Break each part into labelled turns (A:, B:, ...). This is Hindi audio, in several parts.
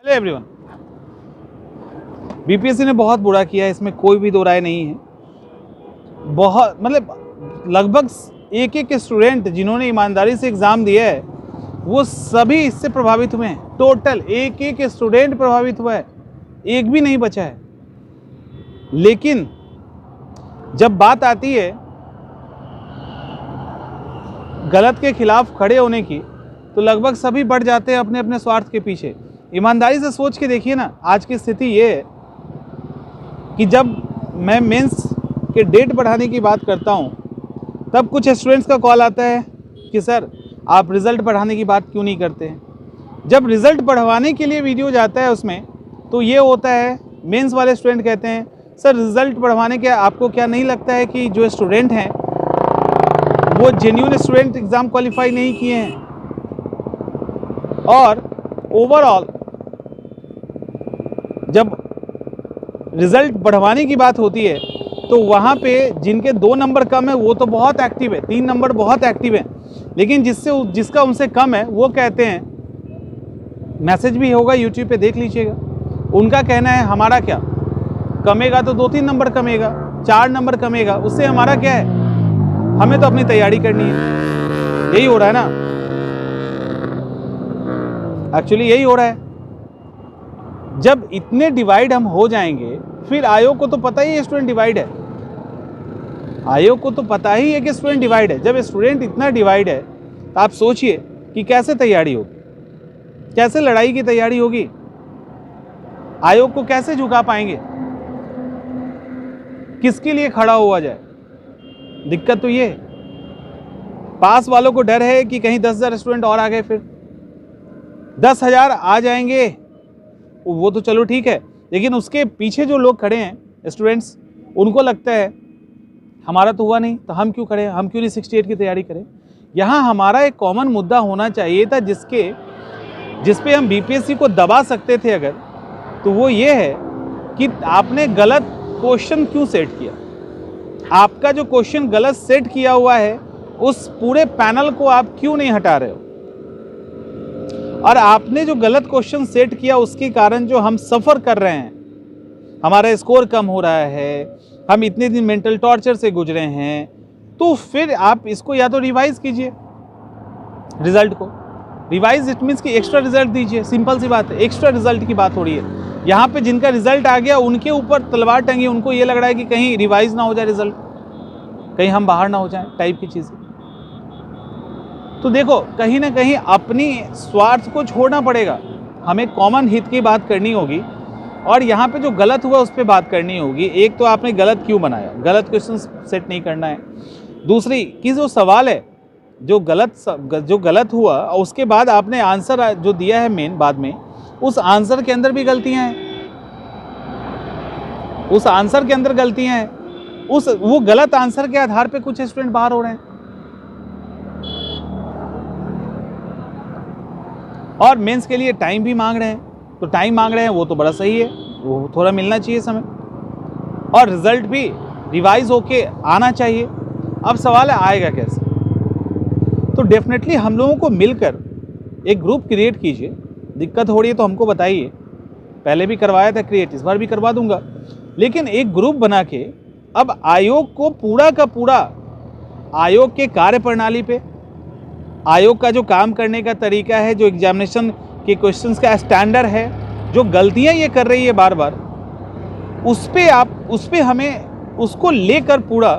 A: Hello everyone. बीपीएससी ने बहुत बुरा किया है, इसमें कोई भी दो राय नहीं है। बहुत मतलब लगभग एक एक स्टूडेंट जिन्होंने ईमानदारी से एग्ज़ाम दिया है वो सभी इससे प्रभावित हुए हैं। टोटल एक एक स्टूडेंट प्रभावित हुआ है, एक भी नहीं बचा है। लेकिन जब बात आती है गलत के खिलाफ खड़े होने की तो लगभग सभी बढ़ जाते हैं अपने अपने स्वार्थ के पीछे। ईमानदारी से सोच के देखिए ना, आज की स्थिति ये है कि जब मैं मेंस के डेट बढ़ाने की बात करता हूँ तब कुछ स्टूडेंट्स का कॉल आता है कि सर आप रिज़ल्ट बढ़ाने की बात क्यों नहीं करते हैं। जब रिज़ल्ट बढ़वाने के लिए वीडियो जाता है उसमें तो ये होता है, मेंस वाले स्टूडेंट कहते हैं सर रिज़ल्ट बढ़वाने के आपको क्या नहीं लगता है कि जो स्टूडेंट हैं वो जेन्युइन स्टूडेंट एग्ज़ाम क्वालिफाई नहीं किए हैं। और ओवरऑल जब रिज़ल्ट बढ़वाने की बात होती है तो वहाँ पे जिनके 2 नंबर कम है वो तो बहुत एक्टिव है, 3 नंबर बहुत एक्टिव है, लेकिन जिसका उनसे कम है वो कहते हैं, मैसेज भी होगा यूट्यूब पे देख लीजिएगा, उनका कहना है हमारा क्या कमेगा तो 2-3 नंबर कमेगा, 4 नंबर कमेगा, उससे हमारा क्या है, हमें तो अपनी तैयारी करनी है। यही हो रहा है ना, एक्चुअली यही हो रहा है। जब इतने डिवाइड हम हो जाएंगे, फिर आयोग को तो पता ही है स्टूडेंट डिवाइड है, आयोग को तो पता ही है कि स्टूडेंट डिवाइड है। जब स्टूडेंट इतना डिवाइड है तो आप सोचिए कि कैसे तैयारी होगी, कैसे लड़ाई की तैयारी होगी, आयोग को कैसे झुका पाएंगे, किसके लिए खड़ा हुआ जाए। दिक्कत तो ये है, पास वालों को डर है कि कहीं 10,000 स्टूडेंट और आ गए, फिर 10,000 आ जाएंगे वो तो चलो ठीक है, लेकिन उसके पीछे जो लोग खड़े हैं स्टूडेंट्स, उनको लगता है हमारा तो हुआ नहीं तो हम क्यों खड़े हैं, हम क्यों नहीं 68 की तैयारी करें। यहाँ हमारा एक कॉमन मुद्दा होना चाहिए था जिस पे हम बीपीएससी को दबा सकते थे अगर, तो वो ये है कि आपने गलत क्वेश्चन क्यों सेट किया। आपका जो क्वेश्चन गलत सेट किया हुआ है उस पूरे पैनल को आप क्यों नहीं हटा रहे हो, और आपने जो गलत क्वेश्चन सेट किया उसके कारण जो हम सफ़र कर रहे हैं, हमारा स्कोर कम हो रहा है, हम इतने दिन मेंटल टॉर्चर से गुजरे हैं, तो फिर आप इसको या तो रिवाइज कीजिए, रिजल्ट को रिवाइज इट मीन्स कि एक्स्ट्रा रिजल्ट दीजिए। सिंपल सी बात है, एक्स्ट्रा रिजल्ट की बात हो रही है यहाँ पे। जिनका रिजल्ट आ गया उनके ऊपर तलवार टंगी, उनको ये लग रहा है कि कहीं रिवाइज ना हो जाए रिजल्ट, कहीं हम बाहर ना हो जाए टाइप की चीज़ें। तो देखो कहीं ना कहीं अपनी स्वार्थ को छोड़ना पड़ेगा, हमें कॉमन हित की बात करनी होगी, और यहाँ पे जो गलत हुआ उस पर बात करनी होगी। एक तो आपने गलत क्यों बनाया, गलत क्वेश्चन सेट नहीं करना है। दूसरी कि जो सवाल है जो गलत हुआ और उसके बाद आपने आंसर जो दिया है मेन बाद में, उस आंसर के अंदर भी गलतियाँ हैं, उस आंसर के अंदर गलतियाँ हैं, वो गलत आंसर के आधार पे कुछ स्टूडेंट बाहर हो रहे हैं। और मेंस के लिए टाइम भी मांग रहे हैं, तो टाइम मांग रहे हैं वो तो बड़ा सही है, वो थोड़ा मिलना चाहिए समय, और रिजल्ट भी रिवाइज होके आना चाहिए। अब सवाल है आएगा कैसे, तो डेफिनेटली हम लोगों को मिलकर एक ग्रुप क्रिएट कीजिए। दिक्कत हो रही है तो हमको बताइए, पहले भी करवाया था क्रिएट, इस बार भी करवा दूंगा, लेकिन एक ग्रुप बना के अब आयोग को पूरा का पूरा आयोग के कार्य प्रणाली पे, आयोग का जो काम करने का तरीका है, जो एग्जामिनेशन के क्वेश्चंस का स्टैंडर्ड है, जो गलतियां ये कर रही है बार बार, उस पे हमें उसको लेकर पूरा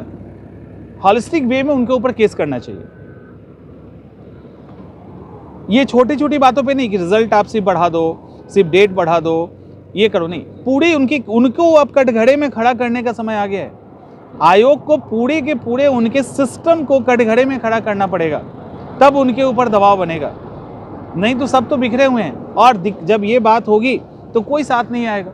A: हॉलिस्टिक वे में उनके ऊपर केस करना चाहिए। ये छोटी छोटी बातों पे नहीं कि रिजल्ट आप सिर्फ बढ़ा दो, सिर्फ डेट बढ़ा दो, ये करो, नहीं, पूरी उनको अब कटघरे में खड़ा करने का समय आ गया है। आयोग को पूरे के पूरे उनके सिस्टम को कटघरे में खड़ा करना पड़ेगा, तब उनके ऊपर दबाव बनेगा, नहीं तो सब तो बिखरे हुए हैं। और जब ये बात होगी तो कोई साथ नहीं आएगा,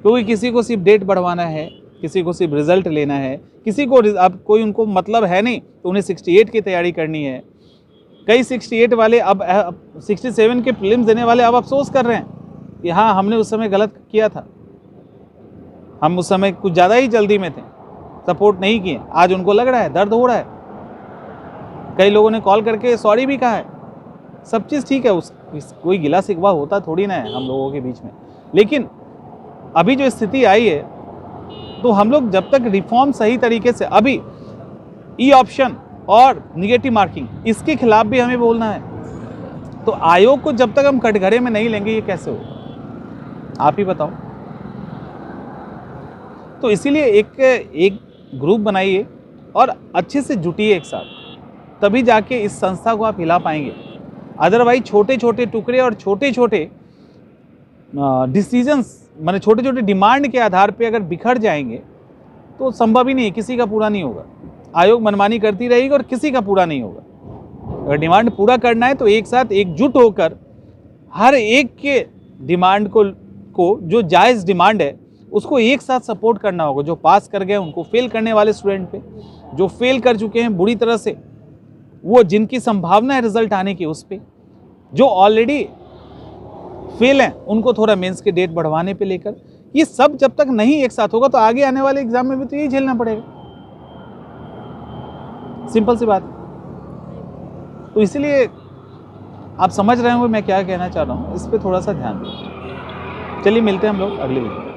A: क्योंकि किसी को सिर्फ डेट बढ़वाना है, किसी को सिर्फ रिजल्ट लेना है, किसी को अब कोई उनको मतलब है नहीं तो उन्हें 68 की तैयारी करनी है। कई 68 वाले अब 67 के प्रीलिम्स देने वाले अब अफसोस कर रहे हैं कि हाँ हमने उस समय गलत किया था, हम उस समय कुछ ज़्यादा ही जल्दी में थे, सपोर्ट नहीं किए। आज उनको लग रहा है, दर्द हो रहा है, कई लोगों ने कॉल करके सॉरी भी कहा है, सब चीज़ ठीक है कोई गिला शिकवा होता थोड़ी ना है हम लोगों के बीच में। लेकिन अभी जो स्थिति आई है, तो हम लोग जब तक रिफॉर्म सही तरीके से, अभी ई ऑप्शन और निगेटिव मार्किंग, इसके खिलाफ भी हमें बोलना है। तो आयोग को जब तक हम कटघरे में नहीं लेंगे, ये कैसे होगा, आप ही बताओ। तो इसीलिए एक ग्रुप बनाइए और अच्छे से जुटिए एक साथ, तभी जाके इस संस्था को आप हिला पाएंगे। अदरवाइज छोटे छोटे टुकड़े और छोटे छोटे डिसीजंस, माने छोटे छोटे डिमांड के आधार पे अगर बिखर जाएंगे तो संभव ही नहीं है, किसी का पूरा नहीं होगा। आयोग मनमानी करती रहेगी और किसी का पूरा नहीं होगा। अगर डिमांड पूरा करना है तो एक साथ एकजुट होकर हर एक के डिमांड को जो जायज़ डिमांड है उसको एक साथ सपोर्ट करना होगा। जो पास कर गए उनको, फेल करने वाले स्टूडेंट पे, जो फेल कर चुके हैं बुरी तरह से, वो जिनकी संभावना है रिजल्ट आने की उस पे, जो ऑलरेडी फेल हैं उनको थोड़ा मेंस के डेट बढ़वाने पे लेकर, ये सब जब तक नहीं एक साथ होगा तो आगे आने वाले एग्जाम में भी तो यही झेलना पड़ेगा। सिंपल सी बात। तो इसलिए आप समझ रहे होंगे मैं क्या कहना चाह रहा हूँ, इस पे थोड़ा सा ध्यान दें। चलिए मिलते हैं हम लोग अगले वीडियो।